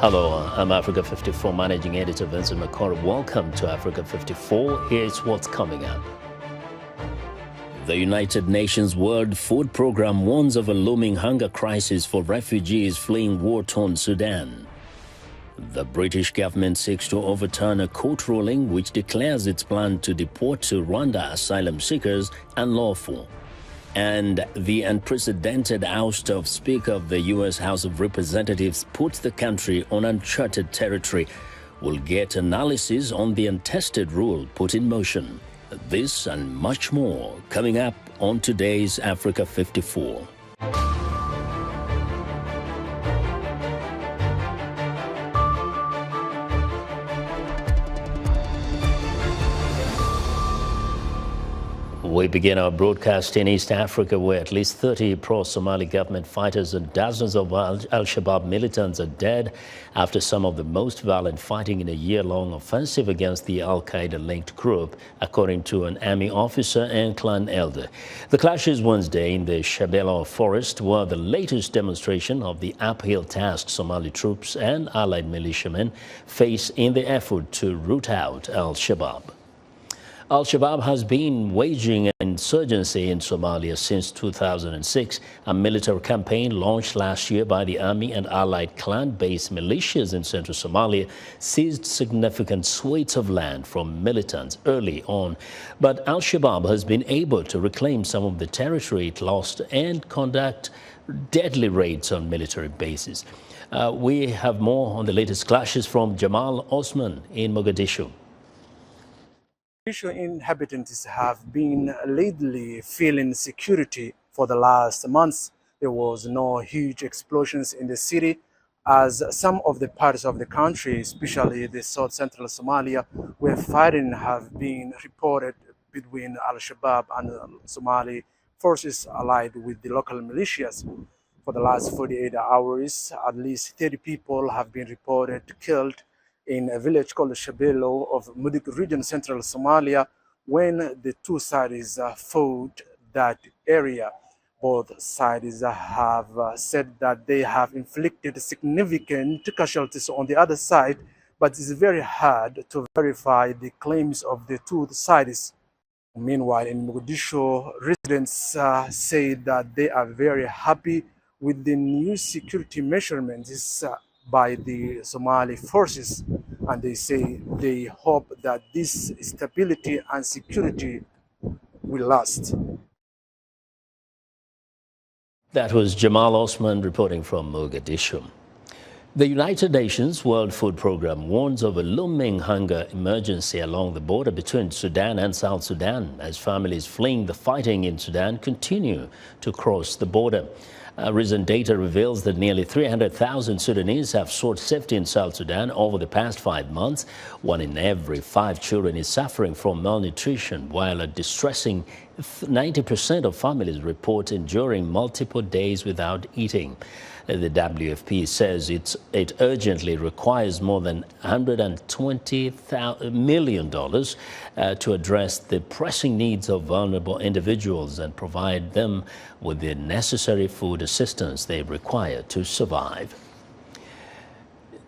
Hello, I'm Africa 54 Managing Editor Vincent McCord. Welcome to Africa 54. Here's what's coming up. The United Nations World Food Programme warns of a looming hunger crisis for refugees fleeing war-torn Sudan. The British government seeks to overturn a court ruling which declares its plan to deport to Rwanda asylum seekers unlawful. And the unprecedented ouster of Speaker of the U.S. House of Representatives puts the country on uncharted territory. We'll get analysis on the untested rule put in motion. This and much more coming up on today's Africa 54. We begin our broadcast in East Africa, where at least 30 pro-Somali government fighters and dozens of Al-Shabaab militants are dead after some of the most violent fighting in a year-long offensive against the Al-Qaeda-linked group, according to an army officer and clan elder. The clashes Wednesday in the Shabelle forest were the latest demonstration of the uphill task Somali troops and allied militiamen face in the effort to root out Al-Shabaab. Al-Shabaab has been waging an insurgency in Somalia since 2006, a military campaign launched last year by the army and allied clan-based militias in central Somalia seized significant swathes of land from militants early on. But Al-Shabaab has been able to reclaim some of the territory it lost and conduct deadly raids on military bases. We have more on the latest clashes from Jamal Osman in Mogadishu. Inhabitants have been lately feeling security for the last months. There was no huge explosions in the city, as some of the parts of the country, especially the south central Somalia, where fighting have been reported between Al-Shabaab and Somali forces allied with the local militias. For the last 48 hours, at least 30 people have been reported killed in a village called Shabelle of Mudik region, central Somalia, when the two sides fought that area. Both sides have said that they have inflicted significant casualties on the other side, but it's very hard to verify the claims of the two sides. Meanwhile, in Mogadishu, residents say that they are very happy with the new security measurements by the Somali forces, and they say they hope that this stability and security will last. That was Jamal Osman reporting from Mogadishu. The United Nations World Food Programme warns of a looming hunger emergency along the border between Sudan and South Sudan as families fleeing the fighting in Sudan continue to cross the border. Recent data reveals that nearly 300,000 Sudanese have sought safety in South Sudan over the past 5 months. 1 in every 5 children is suffering from malnutrition, while a distressing 90% of families report enduring multiple days without eating. The WFP says it urgently requires more than $120 million to address the pressing needs of vulnerable individuals and provide them with the necessary food assistance they require to survive.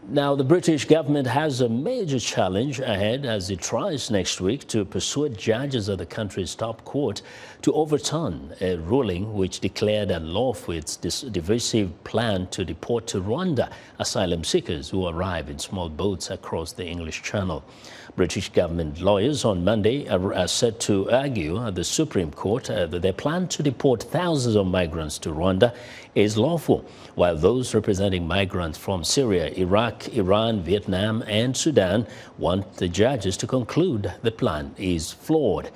Now, the British government has a major challenge ahead as it tries next week to persuade judges of the country's top court to overturn a ruling which declared unlawful its divisive plan to deport to Rwanda asylum seekers who arrive in small boats across the English Channel. British government lawyers on Monday are set to argue at the Supreme Court that their plan to deport thousands of migrants to Rwanda is lawful, while those representing migrants from Syria, Iraq, Iran, Vietnam and Sudan want the judges to conclude the plan is flawed.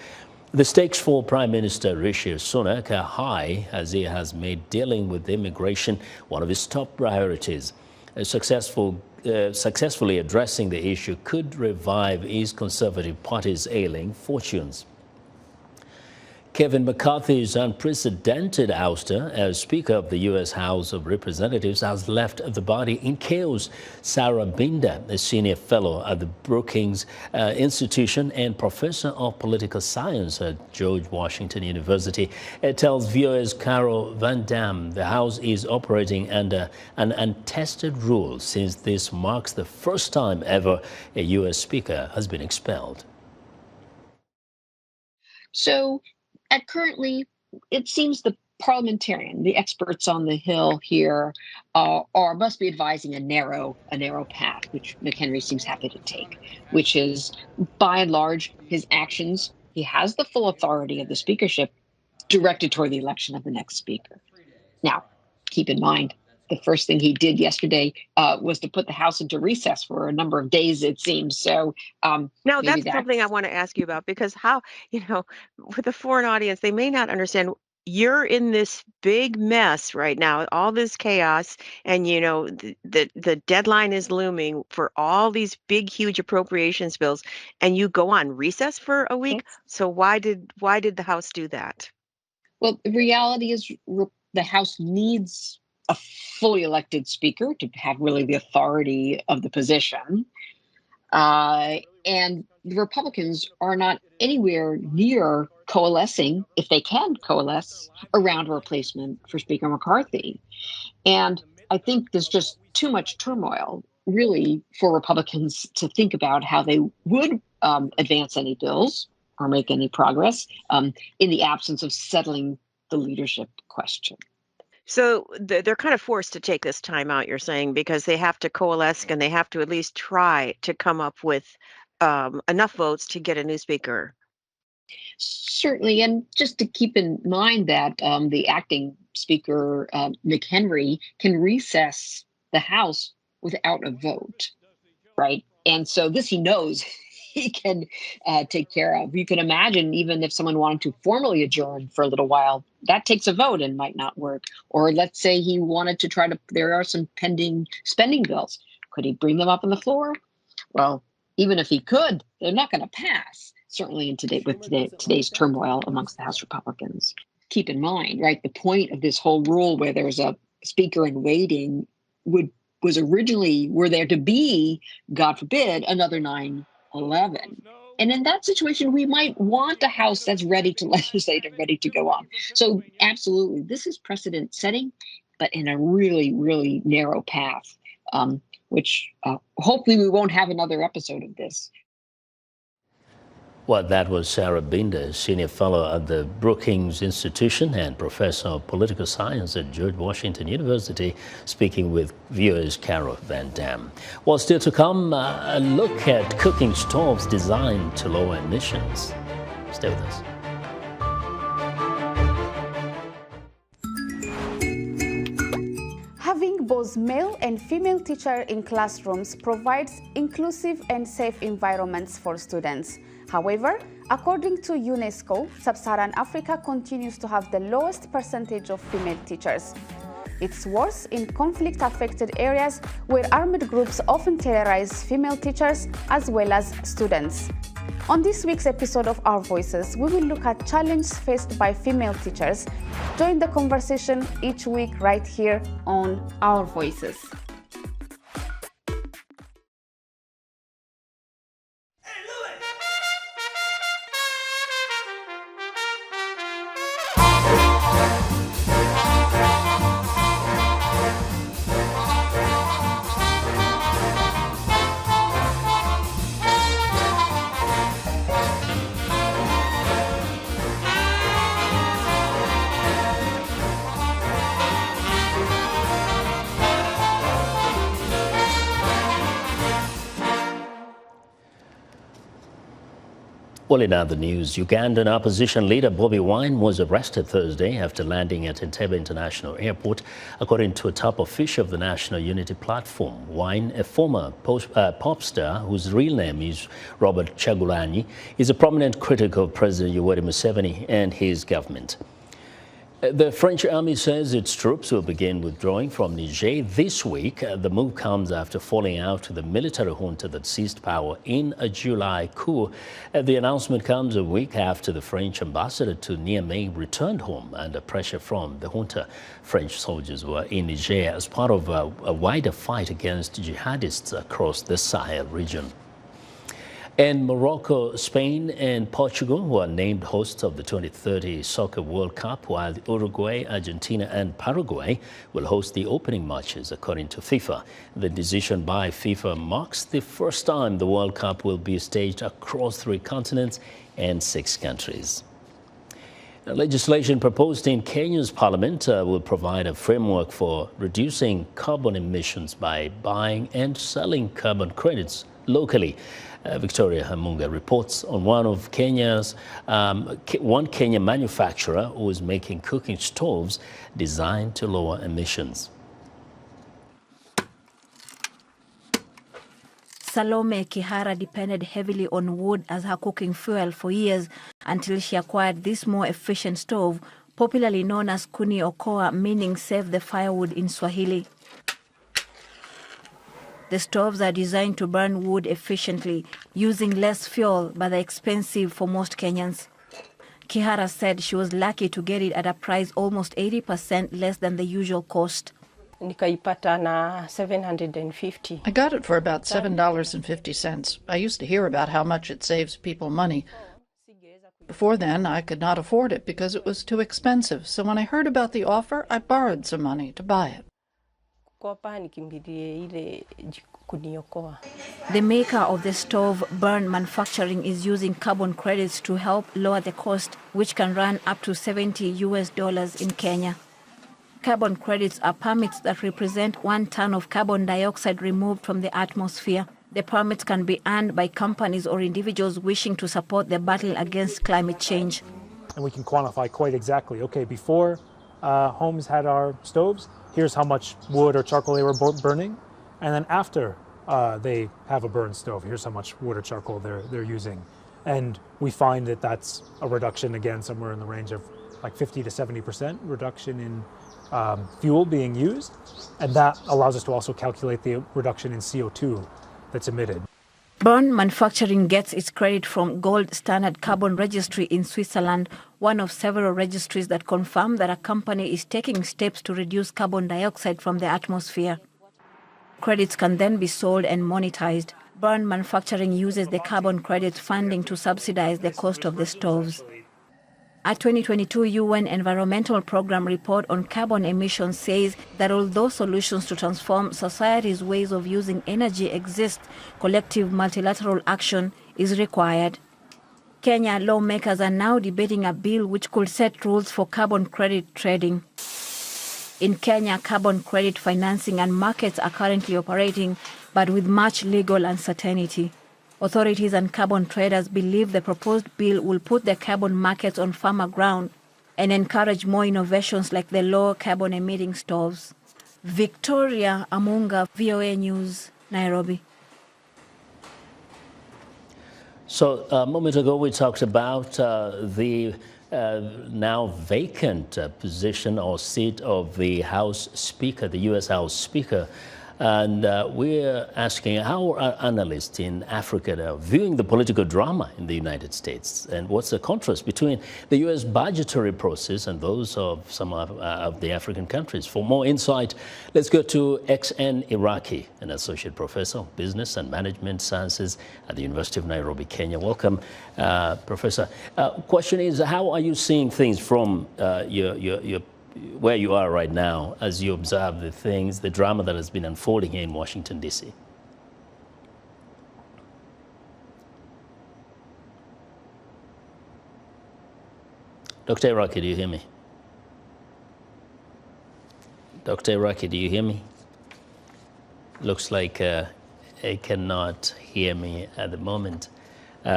The stakes for Prime Minister Rishi Sunak are high as he has made dealing with immigration one of his top priorities. Successfully addressing the issue could revive his Conservative Party's ailing fortunes. Kevin McCarthy's unprecedented ouster as Speaker of the U.S. House of Representatives has left the body in chaos. Sarah Binder, a senior fellow at the Brookings Institution and professor of political science at George Washington University, tells viewers Carol Van Dam the House is operating under an untested rule since this marks the first time ever a U.S. Speaker has been expelled. So, currently, it seems the parliamentarian, the experts on the Hill here, must be advising a narrow path, which McHenry seems happy to take, which is, by and large, his actions. He has the full authority of the speakership directed toward the election of the next speaker. Now, keep in mind, the first thing he did yesterday was to put the House into recess for a number of days, it seems. So now that's something I want to ask you about, because with a foreign audience, they may not understand. You're in this big mess right now, all this chaos, and the deadline is looming for all these big, huge appropriations bills, and you go on recess for a week. Yes. So why did the House do that? Well, the reality is the House needs a fully elected speaker to have really the authority of the position. And the Republicans are not anywhere near coalescing, if they can coalesce, around a replacement for Speaker McCarthy. And I think there's just too much turmoil, really, for Republicans to think about how they would advance any bills or make any progress in the absence of settling the leadership question. So they're kind of forced to take this time out, you're saying, because they have to coalesce and they have to at least try to come up with enough votes to get a new speaker. Certainly, and just to keep in mind that the acting speaker, McHenry, can recess the House without a vote, right? And so this he knows he can take care of. You can imagine, even if someone wanted to formally adjourn for a little while, that takes a vote and might not work. Or let's say he wanted to there are some pending spending bills. Could he bring them up on the floor? Well, even if he could, they're not going to pass, certainly with today's turmoil amongst the House Republicans. Keep in mind, right, the point of this whole rule where there's a speaker in waiting was originally, were there to be, God forbid, another 9/11. And in that situation, we might want a House that's ready to legislate and ready to go on. So absolutely, this is precedent setting, but in a really, really narrow path, which hopefully we won't have another episode of this. Well, that was Sarah Binder, senior fellow at the Brookings Institution and professor of political science at George Washington University, speaking with viewers Carol Van Dam. Well, still to come, a look at cooking stoves designed to lower emissions. Stay with us. Having both male and female teachers in classrooms provides inclusive and safe environments for students. However, according to UNESCO, Sub-Saharan Africa continues to have the lowest percentage of female teachers. It's worse in conflict-affected areas where armed groups often terrorize female teachers as well as students. On this week's episode of Our Voices, we will look at challenges faced by female teachers. Join the conversation each week right here on Our Voices. Well, in other news, Ugandan opposition leader Bobi Wine was arrested Thursday after landing at Entebbe International Airport, according to a top official of the National Unity Platform. Wine, a former pop star whose real name is Robert Chagulanyi, is a prominent critic of President Yoweri Museveni and his government. The French army says its troops will begin withdrawing from Niger this week. The move comes after falling out with the military junta that seized power in a July coup. The announcement comes a week after the French ambassador to Niamey returned home under pressure from the junta. French soldiers were in Niger as part of a wider fight against jihadists across the Sahel region. And Morocco, Spain, and Portugal were named hosts of the 2030 Soccer World Cup, while Uruguay, Argentina, and Paraguay will host the opening matches, according to FIFA. The decision by FIFA marks the first time the World Cup will be staged across 3 continents and 6 countries. Legislation proposed in Kenya's parliament will provide a framework for reducing carbon emissions by buying and selling carbon credits locally. Victoria Hamunga reports on one Kenya manufacturer who is making cooking stoves designed to lower emissions. Salome Kihara depended heavily on wood as her cooking fuel for years until she acquired this more efficient stove, popularly known as kuni okoa, meaning save the firewood in Swahili. The stoves are designed to burn wood efficiently, using less fuel, but they're expensive for most Kenyans. Kihara said she was lucky to get it at a price almost 80% less than the usual cost. Nikaipata na 750. I got it for about $7.50. I used to hear about how much it saves people money. Before then, I could not afford it because it was too expensive. So when I heard about the offer, I borrowed some money to buy it. The maker of the stove, Burn Manufacturing, is using carbon credits to help lower the cost, which can run up to $70 in Kenya. Carbon credits are permits that represent 1 ton of carbon dioxide removed from the atmosphere. The permits can be earned by companies or individuals wishing to support the battle against climate change. And we can quantify quite exactly, okay, before homes had our stoves, here's how much wood or charcoal they were burning. And then after they have a burn stove, here's how much wood or charcoal they're using. And we find that that's a reduction, again, somewhere in the range of like 50 to 70% reduction in fuel being used. And that allows us to also calculate the reduction in CO2 that's emitted. Burn Manufacturing gets its credit from Gold Standard Carbon Registry in Switzerland, one of several registries that confirm that a company is taking steps to reduce carbon dioxide from the atmosphere. Credits can then be sold and monetized. Burn Manufacturing uses the carbon credit funding to subsidize the cost of the stoves. A 2022 UN Environmental Programme report on carbon emissions says that although solutions to transform society's ways of using energy exist, collective multilateral action is required. Kenya lawmakers are now debating a bill which could set rules for carbon credit trading. In Kenya, carbon credit financing and markets are currently operating, but with much legal uncertainty. Authorities and carbon traders believe the proposed bill will put the carbon markets on firmer ground and encourage more innovations like the low carbon emitting stoves. Victoria Amunga, VOA News, Nairobi. So a moment ago we talked about the now vacant position or seat of the House Speaker, the U.S. House Speaker. And we're asking how are analysts in Africa are viewing the political drama in the United States, and what's the contrast between the U.S. budgetary process and those of some of the African countries. For more insight, let's go to XN Iraqi, an associate professor of business and management sciences at the University of Nairobi, Kenya. Welcome, Professor. Question is, how are you seeing things from your where you are right now as you observe the drama that has been unfolding here in Washington, D.C.? Dr. Iraqi, do you hear me? Dr. Iraqi, do you hear me? Looks like he cannot hear me at the moment.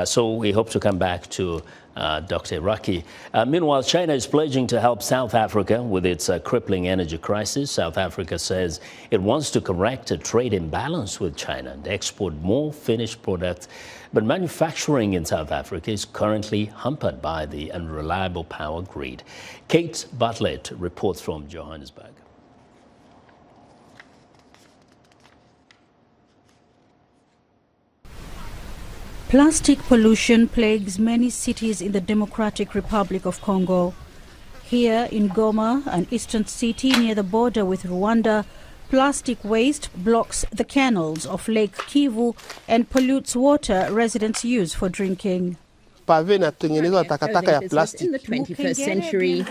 So we hope to come back to Dr. Iraqi. Meanwhile, China is pledging to help South Africa with its crippling energy crisis. South Africa says it wants to correct a trade imbalance with China and export more finished products. But manufacturing in South Africa is currently hampered by the unreliable power grid. Kate Bartlett reports from Johannesburg. Plastic pollution plagues many cities in the Democratic Republic of Congo. Here in Goma, an eastern city near the border with Rwanda, plastic waste blocks the canals of Lake Kivu and pollutes water residents use for drinking. In the 21st century,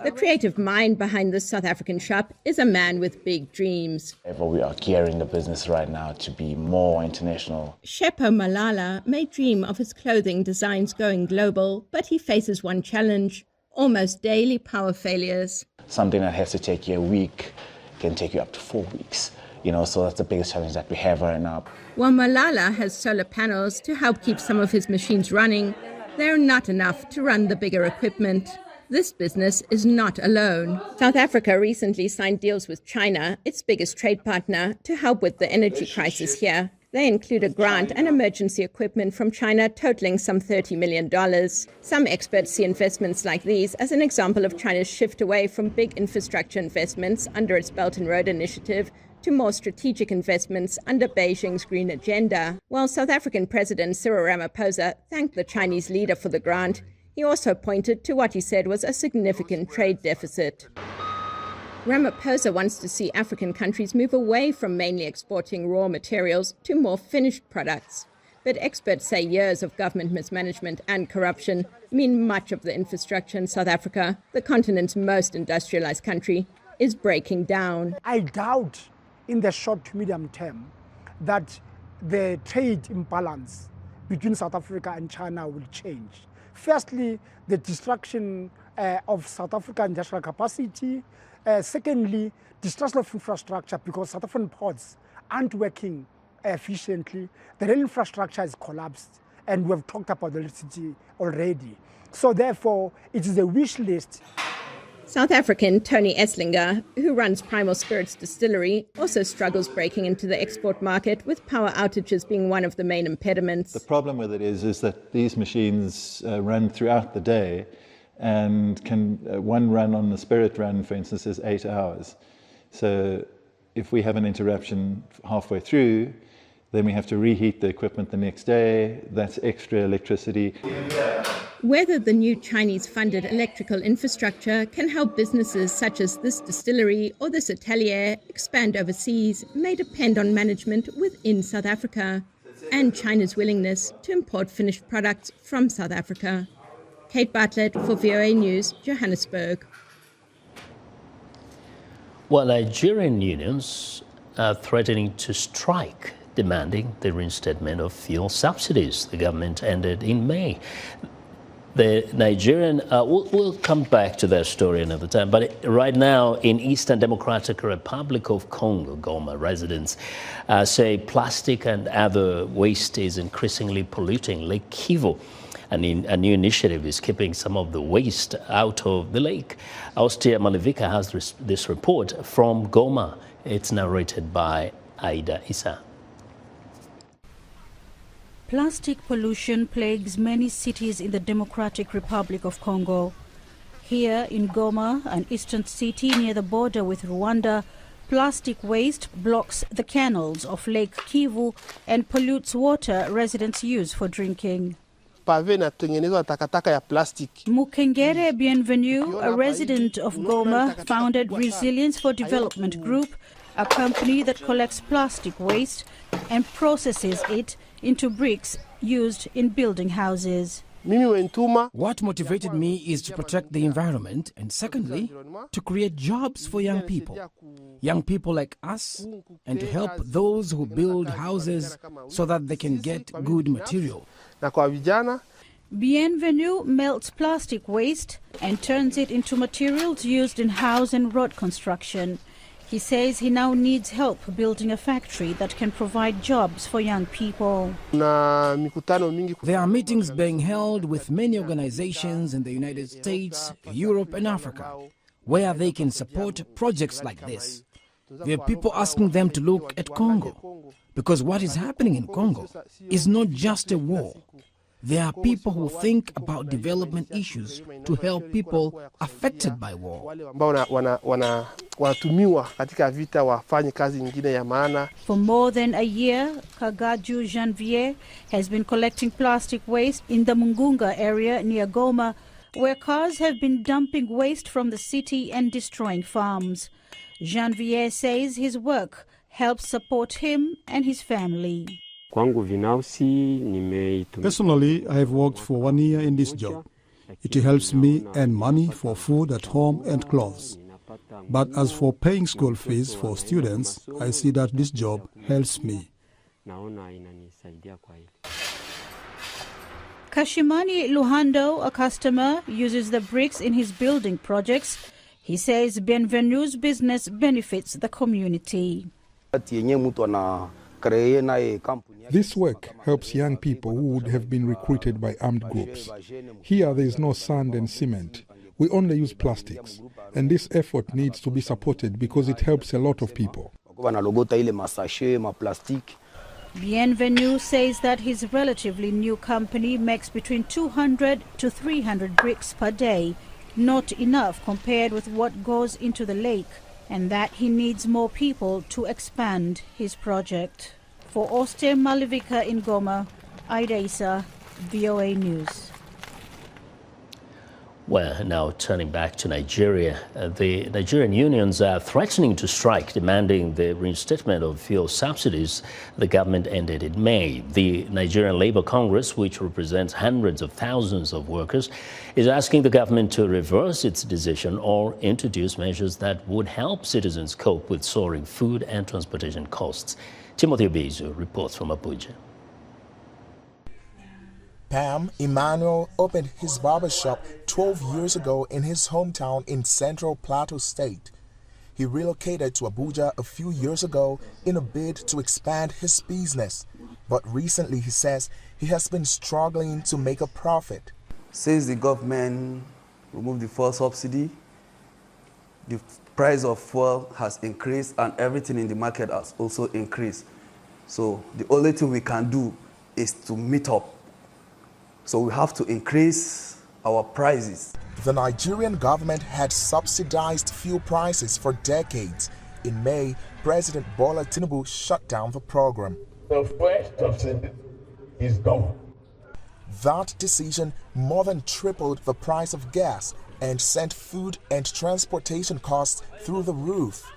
the creative mind behind this South African shop is a man with big dreams. We are gearing the business right now to be more international. Shepo Malala may dream of his clothing designs going global, but he faces one challenge: almost daily power failures. Something that has to take you a week can take you up to 4 weeks. So that's the biggest challenge that we have right now. While Malala has solar panels to help keep some of his machines running, they're not enough to run the bigger equipment. This business is not alone. South Africa recently signed deals with China, its biggest trade partner, to help with the energy crisis here. They include a grant and emergency equipment from China totaling some $30 million. Some experts see investments like these as an example of China's shift away from big infrastructure investments under its Belt and Road Initiative to more strategic investments under Beijing's green agenda. While South African President Cyril Ramaphosa thanked the Chinese leader for the grant, he also pointed to what he said was a significant trade deficit. Ramaphosa wants to see African countries move away from mainly exporting raw materials to more finished products. But experts say years of government mismanagement and corruption mean much of the infrastructure in South Africa, the continent's most industrialized country, is breaking down. I doubt in the short to medium term that the trade imbalance between South Africa and China will change. Firstly, the destruction of South African industrial capacity. Secondly, destruction of infrastructure, because South African ports aren't working efficiently. The rail infrastructure has collapsed, and we have talked about the electricity already. So therefore, it is a wish list. South African Tony Esslinger, who runs Primal Spirits Distillery, also struggles breaking into the export market, with power outages being one of the main impediments. The problem with it is that these machines run throughout the day, and one run on the spirit run, for instance, is 8 hours. So if we have an interruption halfway through, then we have to reheat the equipment the next day. That's extra electricity. Whether the new Chinese-funded electrical infrastructure can help businesses such as this distillery or this atelier expand overseas may depend on management within South Africa and China's willingness to import finished products from South Africa. Kate Bartlett for VOA News, Johannesburg. Well, Nigerian unions are threatening to strike, demanding the reinstatement of fuel subsidies the government ended in May. The Nigerian, we'll come back to that story another time, but right now in Eastern Democratic Republic of Congo, Goma, residents say plastic and other waste is increasingly polluting Lake Kivu. And a new initiative is keeping some of the waste out of the lake. Ouster Malivika has this report from Goma. It's narrated by Aida Issa. Plastic pollution plagues many cities in the Democratic Republic of Congo. Here in Goma, an eastern city near the border with Rwanda, plastic waste blocks the canals of Lake Kivu and pollutes water residents use for drinking. Mukengere Bienvenue, a resident of Goma, founded Resilience for Development Group, a company that collects plastic waste and processes it into bricks used in building houses. What motivated me is to protect the environment, and secondly, to create jobs for young people like us, and to help those who build houses so that they can get good material. Bienvenue melts plastic waste and turns it into materials used in house and road construction. He says he now needs help building a factory that can provide jobs for young people. There are meetings being held with many organizations in the United States, Europe and Africa, where they can support projects like this. There are people asking them to look at Congo, because what is happening in Congo is not just a war. There are people who think about development issues to help people affected by war. For more than a year, Kagaju Janvier has been collecting plastic waste in the Mungunga area near Goma, where cars have been dumping waste from the city and destroying farms. Janvier says his work helps support him and his family. Personally, I have worked for 1 year in this job. It helps me earn money for food at home and clothes. But as for paying school fees for students, I see that this job helps me. Kashimani Luhando, a customer, uses the bricks in his building projects. He says Bienvenue's business benefits the community. This work helps young people who would have been recruited by armed groups. Here there is no sand and cement. We only use plastics. And this effort needs to be supported because it helps a lot of people. Bienvenue says that his relatively new company makes between 200 to 300 bricks per day, not enough compared with what goes into the lake, and that he needs more people to expand his project. For Ouster Malivika in Goma, Aida Issa, VOA News. Well, now turning back to Nigeria, the Nigerian unions are threatening to strike, demanding the reinstatement of fuel subsidies the government ended in May. The Nigerian Labour Congress, which represents hundreds of thousands of workers, is asking the government to reverse its decision or introduce measures that would help citizens cope with soaring food and transportation costs. Timothy Obizu reports from Abuja. Pam Emmanuel opened his barbershop 12 years ago in his hometown in Central Plateau State. He relocated to Abuja a few years ago in a bid to expand his business. But recently, he says, he has been struggling to make a profit. Since the government removed the fuel subsidy, the price of fuel has increased and everything in the market has also increased. So the only thing we can do is to meet up. So we have to increase our prices. The Nigerian government had subsidized fuel prices for decades. In May, President Bola Tinubu shut down the program. The first subsidy is gone. That decision more than tripled the price of gas and sent food and transportation costs through the roof.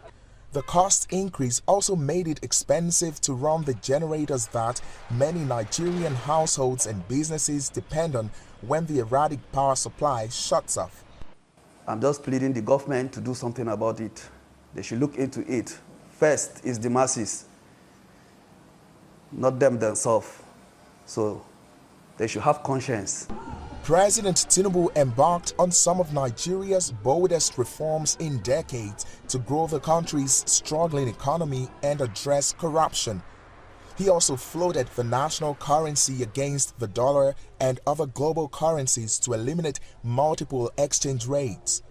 The cost increase also made it expensive to run the generators that many Nigerian households and businesses depend on when the erratic power supply shuts off. I'm just pleading the government to do something about it. They should look into it. First is the masses, not them themselves. So they should have conscience. President Tinubu embarked on some of Nigeria's boldest reforms in decades to grow the country's struggling economy and address corruption. He also floated the national currency against the dollar and other global currencies to eliminate multiple exchange rates.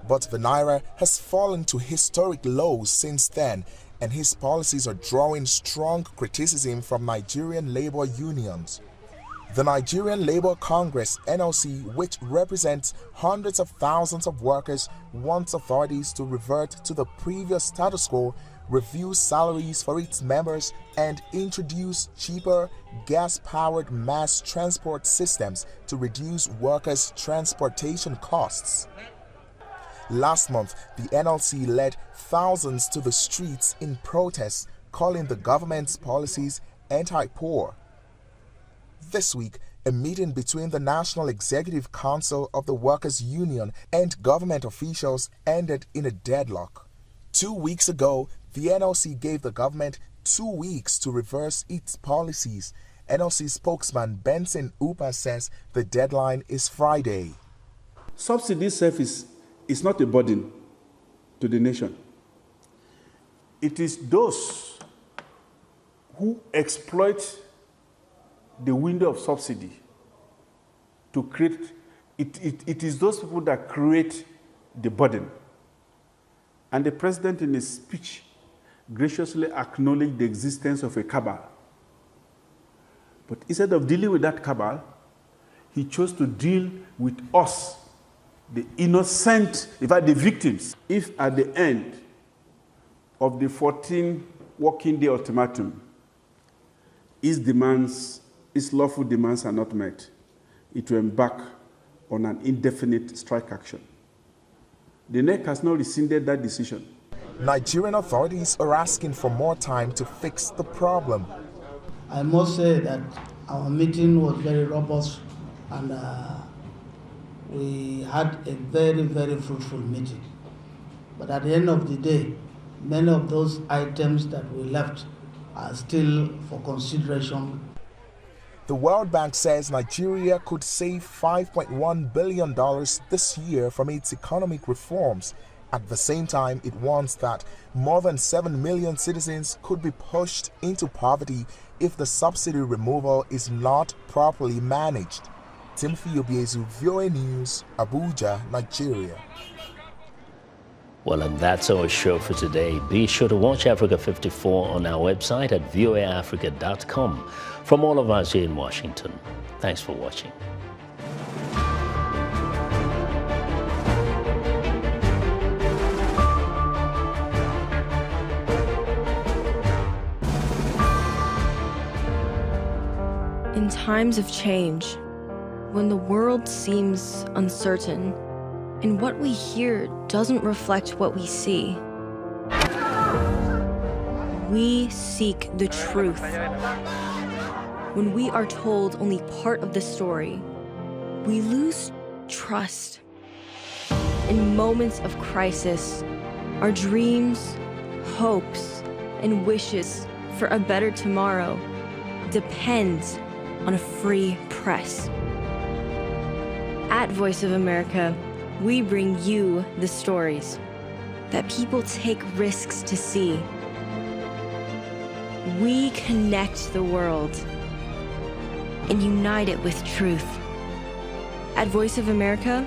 But the naira has fallen to historic lows since then, and his policies are drawing strong criticism from Nigerian labor unions. The Nigerian Labour Congress, NLC, which represents hundreds of thousands of workers, wants authorities to revert to the previous status quo, review salaries for its members, and introduce cheaper, gas-powered mass transport systems to reduce workers' transportation costs. Last month, the NLC led thousands to the streets in protest, calling the government's policies anti-poor. This week, a meeting between the National Executive Council of the Workers' Union and government officials ended in a deadlock. 2 weeks ago, the NLC gave the government 2 weeks to reverse its policies. NLC spokesman Benson Upa says the deadline is Friday. Subsidy service is not a burden to the nation. it is those who exploit the window of subsidy to create, it is those people that create the burden. And the president in his speech graciously acknowledged the existence of a cabal. But instead of dealing with that cabal, he chose to deal with us, the innocent, in fact, the victims. If at the end of the 14 working day ultimatum, his lawful demands are not met, it will embark on an indefinite strike action. The NEC has now rescinded that decision. Nigerian authorities are asking for more time to fix the problem. I must say that our meeting was very robust, and we had a very, very fruitful meeting. But at the end of the day, many of those items that we left are still for consideration. The World Bank says Nigeria could save $5.1 billion this year from its economic reforms. At the same time, it warns that more than 7 million citizens could be pushed into poverty if the subsidy removal is not properly managed. Timothy Obiezu, VOA News, Abuja, Nigeria. Well, and that's our show for today. Be sure to watch Africa 54 on our website at voaafrica.com. From all of us here in Washington, thanks for watching. In times of change, when the world seems uncertain and what we hear doesn't reflect what we see, we seek the truth. When we are told only part of the story, we lose trust. In moments of crisis, our dreams, hopes, and wishes for a better tomorrow depends on a free press. At Voice of America, we bring you the stories that people take risks to see. We connect the world and unite it with truth. At Voice of America,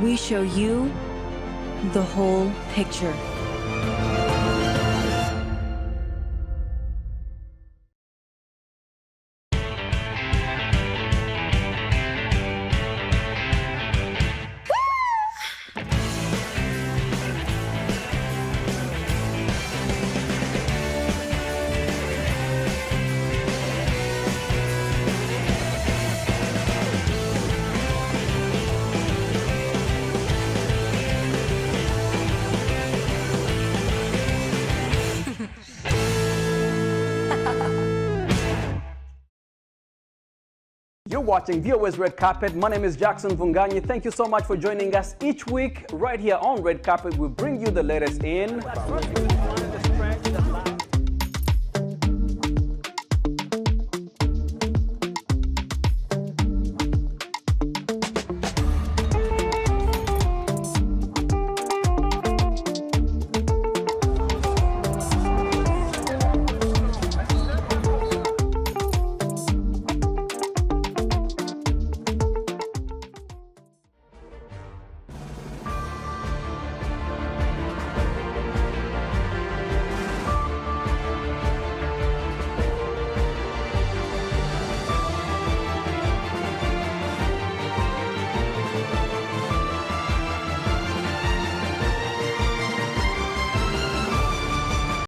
we show you the whole picture. You're watching VOA's Red Carpet. My name is Jackson Vunganyi. Thank you so much for joining us each week right here on Red Carpet. We bring you the latest in